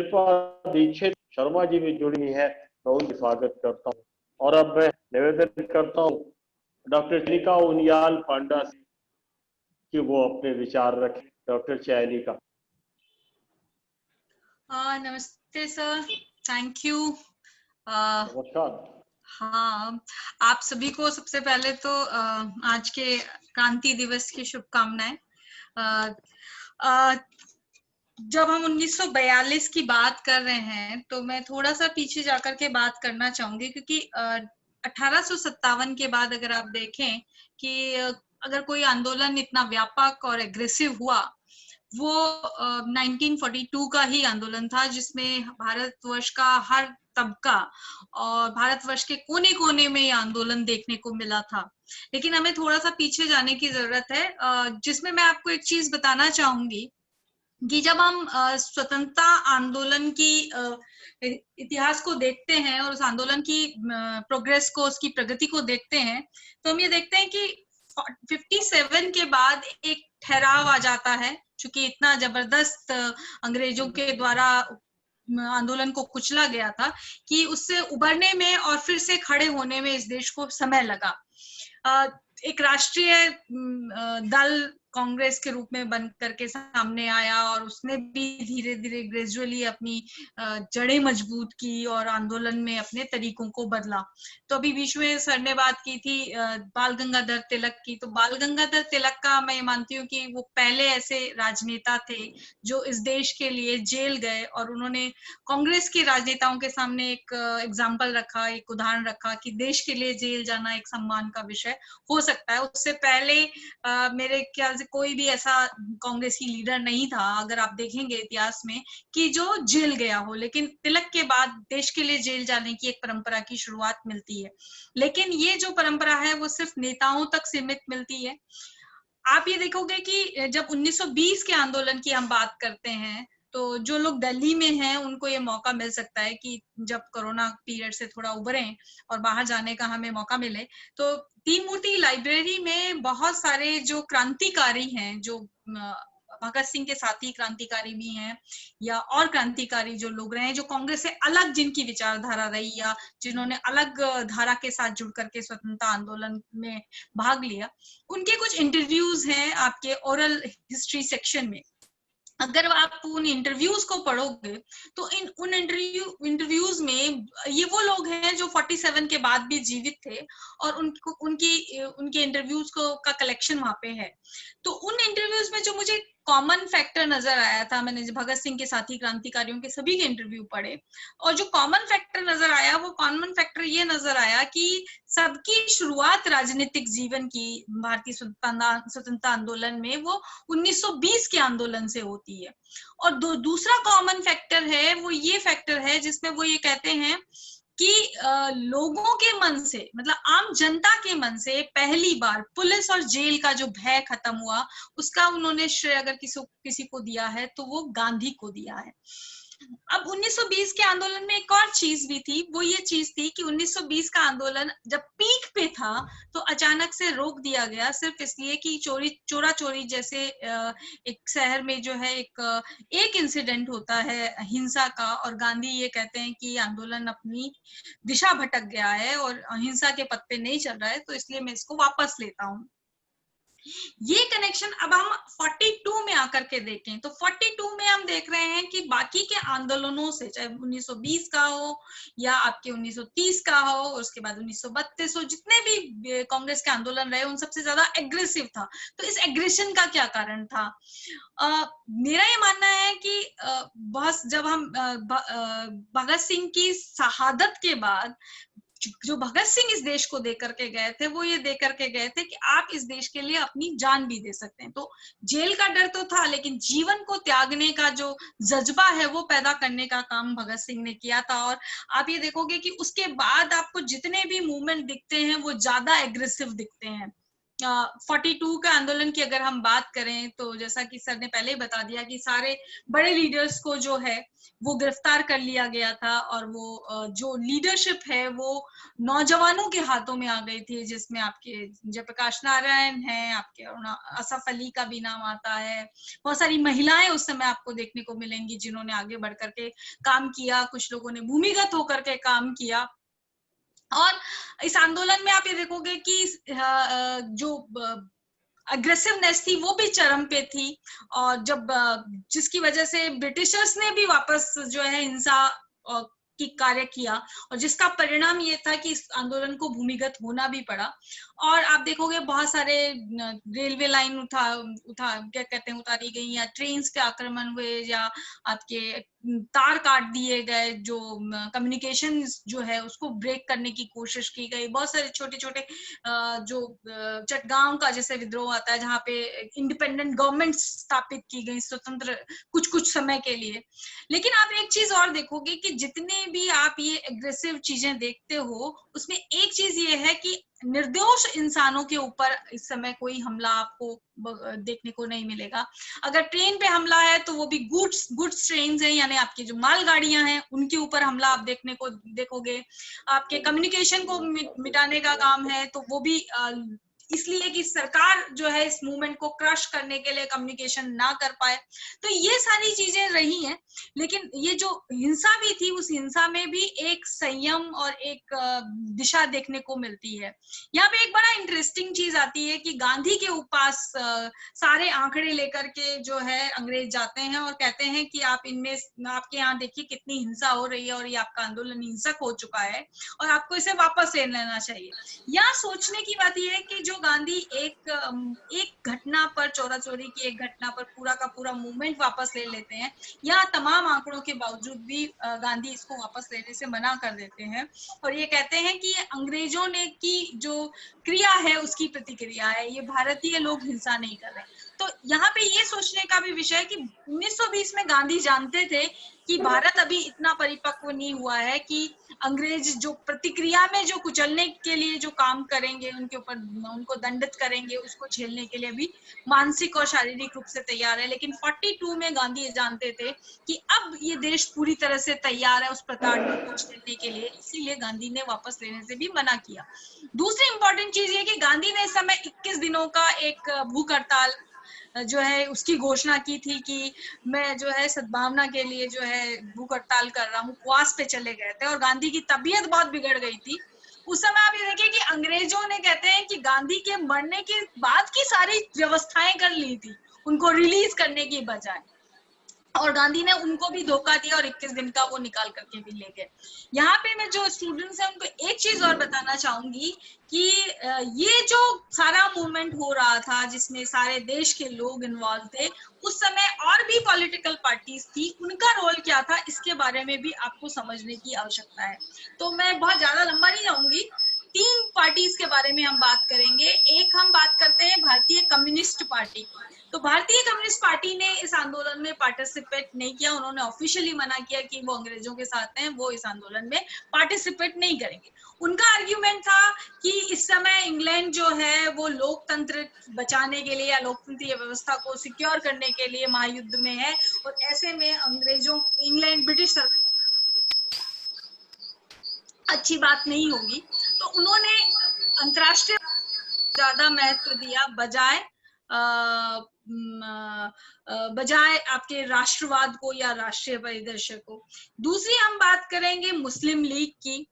शिल्पा दीक्षित शर्मा जी भी जुड़ी है, मैं उनका स्वागत करता हूँ। और अब मैं निवेदन करता हूँ डॉक्टर चयनिका उनियाल पांडा से कि वो अपने विचार रखें। डॉक्टर चयनिका। नमस्ते सर, थैंक यू। नमस्कार। हाँ, आप सभी को सबसे पहले तो आज के क्रांति दिवस की शुभकामनाएं। जब हम 1942 की बात कर रहे हैं तो मैं थोड़ा सा पीछे जाकर के बात करना चाहूंगी, क्योंकि 1857 के बाद अगर आप देखें कि अगर कोई आंदोलन इतना व्यापक और एग्रेसिव हुआ, वो 1942 का ही आंदोलन था, जिसमें भारतवर्ष का हर तबका और भारतवर्ष के कोने कोने में ये आंदोलन देखने को मिला था। लेकिन हमें थोड़ा सा पीछे जाने की जरूरत है, जिसमें मैं आपको एक चीज बताना चाहूंगी कि जब हम स्वतंत्रता आंदोलन की इतिहास को देखते हैं और उस आंदोलन की प्रोग्रेस को, उसकी प्रगति को देखते हैं, तो हम ये देखते हैं कि 57 के बाद एक ठहराव आ जाता है, क्योंकि इतना जबरदस्त अंग्रेजों के द्वारा आंदोलन को कुचला गया था कि उससे उबरने में और फिर से खड़े होने में इस देश को समय लगा। एक राष्ट्रीय दल कांग्रेस के रूप में बन करके सामने आया और उसने भी धीरे धीरे ग्रेजुअली अपनी जड़ें मजबूत की और आंदोलन में अपने तरीकों को बदला। तो अभी बीच में सर ने बात की थी बाल गंगाधर तिलक की, तो बाल गंगाधर तिलक का मैं मानती हूँ कि वो पहले ऐसे राजनेता थे जो इस देश के लिए जेल गए और उन्होंने कांग्रेस के राजनेताओं के सामने एक एग्जाम्पल रखा, एक उदाहरण रखा कि देश के लिए जेल जाना एक सम्मान का विषय हो सकता है। उससे पहले मेरे ख्याल से कोई भी ऐसा कांग्रेसी लीडर नहीं था, अगर आप देखेंगे इतिहास में, कि जो जेल गया हो। लेकिन तिलक के बाद देश के लिए जेल जाने की एक परंपरा की शुरुआत मिलती है। लेकिन ये जो परंपरा है वो सिर्फ नेताओं तक सीमित मिलती है। आप ये देखोगे कि जब 1920 के आंदोलन की हम बात करते हैं, तो जो लोग दिल्ली में हैं उनको ये मौका मिल सकता है कि जब कोरोना पीरियड से थोड़ा उबरें और बाहर जाने का हमें मौका मिले, तो तीन मूर्ति लाइब्रेरी में बहुत सारे जो क्रांतिकारी हैं, जो भगत सिंह के साथी क्रांतिकारी भी हैं या और क्रांतिकारी जो लोग रहे हैं, जो कांग्रेस से अलग जिनकी विचारधारा रही या जिन्होंने अलग धारा के साथ जुड़ करके स्वतंत्रता आंदोलन में भाग लिया, उनके कुछ इंटरव्यूज हैं आपके ओरल हिस्ट्री सेक्शन में। अगर आप उन इंटरव्यूज को पढ़ोगे तो उन इंटरव्यूज में ये वो लोग हैं जो 47 के बाद भी जीवित थे और उनके इंटरव्यूज को का कलेक्शन वहां पे है। तो उन इंटरव्यूज में जो मुझे कॉमन फैक्टर नजर आया था, मैंने भगत सिंह के साथी क्रांतिकारियों के सभी के इंटरव्यू पढ़े, और जो कॉमन फैक्टर नजर आया वो कॉमन फैक्टर ये नजर आया कि सबकी शुरुआत राजनीतिक जीवन की भारतीय स्वतंत्रता आंदोलन में वो 1920 के आंदोलन से होती है। और दूसरा कॉमन फैक्टर है वो ये फैक्टर है जिसमें वो ये कहते हैं कि लोगों के मन से, मतलब आम जनता के मन से पहली बार पुलिस और जेल का जो भय खत्म हुआ, उसका उन्होंने श्रेय अगर किसी को दिया है तो वो गांधी को दिया है। अब 1920 के आंदोलन में एक और चीज भी थी, वो ये चीज थी कि 1920 का आंदोलन जब पीक पे था तो अचानक से रोक दिया गया, सिर्फ इसलिए कि चोरा चोरी जैसे एक शहर में जो है एक इंसिडेंट होता है हिंसा का, और गांधी ये कहते हैं कि आंदोलन अपनी दिशा भटक गया है और हिंसा के पथ पे नहीं चल रहा है, तो इसलिए मैं इसको वापस लेता हूँ। ये कनेक्शन अब हम 42 में आकर के देखें तो 42 में हम देख रहे हैं कि बाकी के आंदोलनों से, चाहे 1920 का हो या आपके 1930 का हो, उसके बाद 1932 हो, जितने भी कांग्रेस के आंदोलन रहे उन सबसे ज्यादा एग्रेसिव था। तो इस एग्रेशन का क्या कारण था? मेरा ये मानना है कि बहुत जब हम भगत सिंह की शहादत के बाद जो भगत सिंह इस देश को दे करके गए थे, वो ये दे करके गए थे कि आप इस देश के लिए अपनी जान भी दे सकते हैं। तो जेल का डर तो था, लेकिन जीवन को त्यागने का जो जज्बा है वो पैदा करने का काम भगत सिंह ने किया था। और आप ये देखोगे कि उसके बाद आपको जितने भी मूवमेंट दिखते हैं वो ज्यादा एग्रेसिव दिखते हैं, 42 के आंदोलन की अगर हम बात करें तो जैसा कि सर ने पहले ही बता दिया कि सारे बड़े लीडर्स को जो है वो गिरफ्तार कर लिया गया था, और वो जो लीडरशिप है वो नौजवानों के हाथों में आ गई थी, जिसमें आपके जयप्रकाश नारायण है, आपके असफ अली का भी नाम आता है, बहुत सारी महिलाएं उस समय आपको देखने को मिलेंगी जिन्होंने आगे बढ़ करके काम किया, कुछ लोगों ने भूमिगत होकर के काम किया। और इस आंदोलन में आप ये देखोगे कि जो अग्रेसिवनेस थी वो भी चरम पे थी, और जब जिसकी वजह से ब्रिटिशर्स ने भी वापस जो है हिंसा की कार्य किया, और जिसका परिणाम ये था कि इस आंदोलन को भूमिगत होना भी पड़ा। और आप देखोगे बहुत सारे रेलवे लाइन क्या कहते हैं उतारी गई, या ट्रेन पे आक्रमण हुए, या आपके तार काट दिए गए, जो कम्युनिकेशन जो है उसको ब्रेक करने की कोशिश की गई। बहुत सारे छोटे छोटे जो चटगांव का जैसे विद्रोह आता है जहाँ पे इंडिपेंडेंट गवर्नमेंट स्थापित की गई स्वतंत्र कुछ समय के लिए। लेकिन आप एक चीज और देखोगे कि जितने भी आप ये एग्रेसिव चीजें देखते हो उसमें एक चीज ये है कि निर्दोष इंसानों के ऊपर इस समय कोई हमला आपको देखने को नहीं मिलेगा। अगर ट्रेन पे हमला है तो वो भी गुड्स ट्रेन है, यानी आपकी जो मालगाड़ियां हैं उनके ऊपर हमला आप देखोगे। आपके कम्युनिकेशन को मिटाने का काम है तो वो भी इसलिए कि सरकार जो है इस मूवमेंट को क्रश करने के लिए कम्युनिकेशन ना कर पाए। तो ये सारी चीजें रही हैं, लेकिन ये जो हिंसा भी थी उस हिंसा में भी एक संयम और एक दिशा देखने को मिलती है। यहाँ पे एक बड़ा इंटरेस्टिंग चीज आती है कि गांधी के पास सारे आंकड़े लेकर के जो है अंग्रेज जाते हैं और कहते हैं कि आप इनमें आपके यहाँ देखिए कितनी हिंसा हो रही है और ये आपका आंदोलन हिंसक हो चुका है और आपको इसे वापस ले लेना चाहिए। यहाँ सोचने की बात यह है कि जो गांधी एक घटना पर, चोरा चोरी की एक घटना पर पूरा का पूरा मूवमेंट वापस ले लेते हैं, यहाँ तमाम आंकड़ों के बावजूद भी गांधी इसको वापस लेने से मना कर देते हैं और ये कहते हैं कि ये अंग्रेजों ने की जो क्रिया है उसकी प्रतिक्रिया है, ये भारतीय लोग हिंसा नहीं कर रहे। तो यहाँ पे ये सोचने का भी विषय है कि 1920 में गांधी जानते थे कि भारत अभी इतना परिपक्व नहीं हुआ है कि अंग्रेज जो प्रतिक्रिया में जो कुचलने के लिए जो काम करेंगे उनके ऊपर उनको दंडित करेंगे, उसको झेलने के लिए भी मानसिक और शारीरिक रूप से तैयार है। लेकिन 42 में गांधी जानते थे कि अब ये देश पूरी तरह से तैयार है उस प्रताड़ना को झेलने के लिए, इसीलिए गांधी ने वापस लेने से भी मना किया। दूसरी इंपॉर्टेंट चीज ये कि गांधी ने इस समय 21 दिनों का एक भूख हड़ताल जो है उसकी घोषणा की थी कि मैं जो है सद्भावना के लिए जो है भूख हड़ताल कर रहा हूँ, उपवास पे चले गए थे और गांधी की तबीयत बहुत बिगड़ गई थी। उस समय आप ये देखिए कि अंग्रेजों ने कहते हैं कि गांधी के मरने के बाद की सारी व्यवस्थाएं कर ली थी उनको रिलीज करने की बजाय, और गांधी ने उनको भी धोखा दिया और 21 दिन का वो निकाल करके भी ले गए। यहाँ पे मैं जो स्टूडेंट्स हैं उनको एक चीज और बताना चाहूंगी कि ये जो सारा मूवमेंट हो रहा था जिसमें सारे देश के लोग इन्वॉल्व थे, उस समय और भी पॉलिटिकल पार्टीज थी, उनका रोल क्या था इसके बारे में भी आपको समझने की आवश्यकता है। तो मैं बहुत ज्यादा लंबा नहीं जाऊंगी, 3 पार्टीज के बारे में हम बात करेंगे। एक हम बात करते हैं भारतीय कम्युनिस्ट पार्टी की। तो भारतीय कम्युनिस्ट पार्टी ने इस आंदोलन में पार्टिसिपेट नहीं किया, उन्होंने ऑफिशियली मना किया कि वो अंग्रेजों के साथ हैं, वो इस आंदोलन में पार्टिसिपेट नहीं करेंगे। उनका आर्ग्यूमेंट था कि इस समय इंग्लैंड जो है वो लोकतंत्र बचाने के लिए या लोकतंत्रीय व्यवस्था को सिक्योर करने के लिए महायुद्ध में है और ऐसे में अंग्रेजों इंग्लैंड ब्रिटिश सरकार अच्छी बात नहीं होगी। तो उन्होंने अंतरराष्ट्रीय ज्यादा महत्व दिया बजाय आपके राष्ट्रवाद को या राष्ट्रीय परिदृश्य को। दूसरी हम बात करेंगे मुस्लिम लीग की।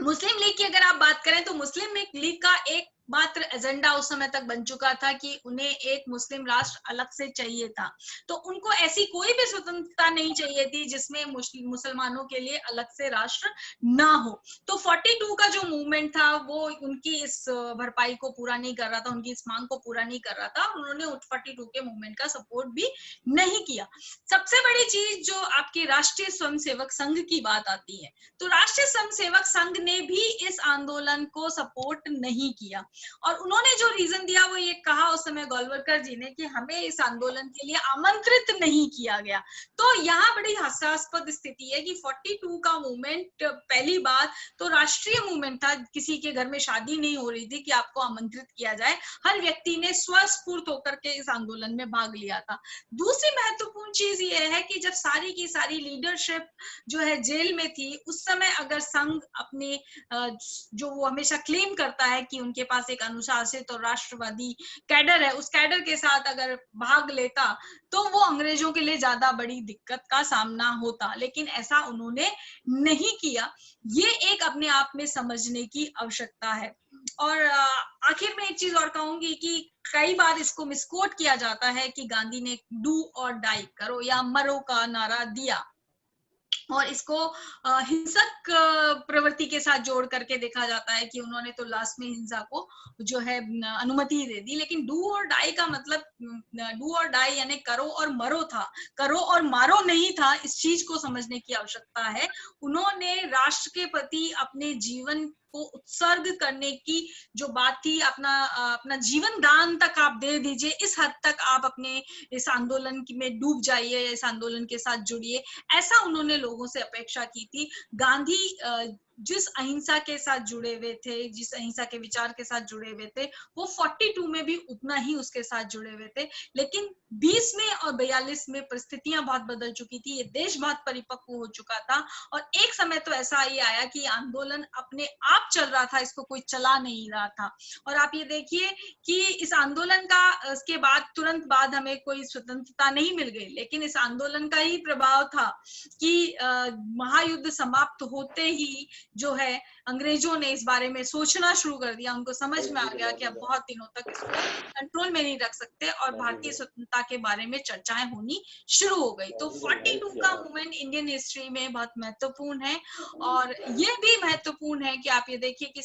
मुस्लिम लीग की अगर आप बात करें तो मुस्लिम लीग का एक मात्र एजेंडा उस समय तक बन चुका था कि उन्हें एक मुस्लिम राष्ट्र अलग से चाहिए था। तो उनको ऐसी कोई भी स्वतंत्रता नहीं चाहिए थी जिसमें मुसलमानों के लिए अलग से राष्ट्र ना हो। तो 42 का जो मूवमेंट था वो उनकी इस भरपाई को पूरा नहीं कर रहा था, उनकी इस मांग को पूरा नहीं कर रहा था। उन्होंने 42 के मूवमेंट का सपोर्ट भी नहीं किया। सबसे बड़ी चीज जो आपके राष्ट्रीय स्वयंसेवक संघ की बात आती है, तो राष्ट्रीय स्वयंसेवक संघ ने भी इस आंदोलन को सपोर्ट नहीं किया। और उन्होंने जो रीजन दिया वो ये कहा उस समय गोलवलकर जी ने कि हमें इस आंदोलन के लिए आमंत्रित नहीं किया गया। तो यहाँ बड़ी हास्यास्पद स्थिति है कि 42 का मूवमेंट पहली बात तो राष्ट्रीय मूवमेंट था, किसी के घर में शादी नहीं हो रही थी कि आपको आमंत्रित किया जाए, हर व्यक्ति ने स्वस्फूर्त होकर के इस आंदोलन में भाग लिया था। दूसरी महत्वपूर्ण चीज ये है कि जब सारी की सारी लीडरशिप जो है जेल में थी, उस समय अगर संघ अपने जो वो हमेशा क्लेम करता है कि उनके पास एक अनुशासित और राष्ट्रवादी कैडर है, उस कैडर के साथ अगर भाग लेता तो वो अंग्रेजों के लिए ज्यादा बड़ी दिक्कत का सामना होता, लेकिन ऐसा उन्होंने नहीं किया। ये एक अपने आप में समझने की आवश्यकता है। और आखिर में एक चीज और कहूंगी कि कई बार इसको मिसकोट किया जाता है कि गांधी ने डू और डाई, करो या मरो का नारा दिया, और इसको हिंसक प्रवृत्ति के साथ जोड़ करके देखा जाता है कि उन्होंने तो लास्ट में हिंसा को जो है अनुमति दे दी। लेकिन डू और डाई का मतलब डू और डाई यानी करो और मरो था, करो और मारो नहीं था। इस चीज को समझने की आवश्यकता है। उन्होंने राष्ट्र के प्रति अपने जीवन को उत्सर्ग करने की जो बात थी, अपना जीवन दान तक आप दे दीजिए, इस हद तक आप अपने इस आंदोलन में डूब जाइए, इस आंदोलन के साथ जुड़िए, ऐसा उन्होंने लोगों से अपेक्षा की थी। गांधी जिस अहिंसा के साथ जुड़े हुए थे, जिस अहिंसा के विचार के साथ जुड़े हुए थे, वो 42 में भी उतना ही उसके साथ जुड़े हुए थे। लेकिन 20 में और 42 में परिस्थितियां बहुत बदल चुकी थी, ये देश बहुत परिपक्व हो चुका था, और एक समय तो ऐसा ही आया कि आंदोलन अपने आप चल रहा था, इसको कोई चला नहीं रहा था। और आप ये देखिए कि इस आंदोलन का इसके बाद तुरंत बाद हमें कोई स्वतंत्रता नहीं मिल गई, लेकिन इस आंदोलन का ही प्रभाव था कि महायुद्ध समाप्त होते ही जो है अंग्रेजों ने इस बारे में सोचना शुरू कर दिया। उनको समझ में आ गया कि अब बहुत दिनों तक इसको कंट्रोल में नहीं रख सकते, और भारतीय स्वतंत्रता के बारे में चर्चाएं होनी शुरू हो गई। तो 42 का मूवमेंट इंडियन हिस्ट्री में बहुत महत्वपूर्ण है। और ये भी महत्वपूर्ण है कि आप ये देखिए कि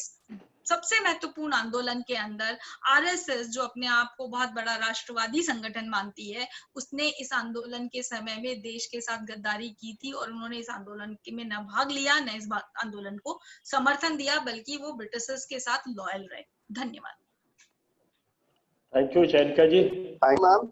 सबसे महत्वपूर्ण आंदोलन के अंदर आरएसएस, जो अपने आप को बहुत बड़ा राष्ट्रवादी संगठन मानती है, उसने इस आंदोलन के समय में देश के साथ गद्दारी की थी, और उन्होंने इस आंदोलन में न भाग लिया, न इस आंदोलन को समर्थन दिया, बल्कि वो ब्रिटिशर्स के साथ लॉयल रहे। धन्यवाद। थैंक यू चैनका जी। मैम।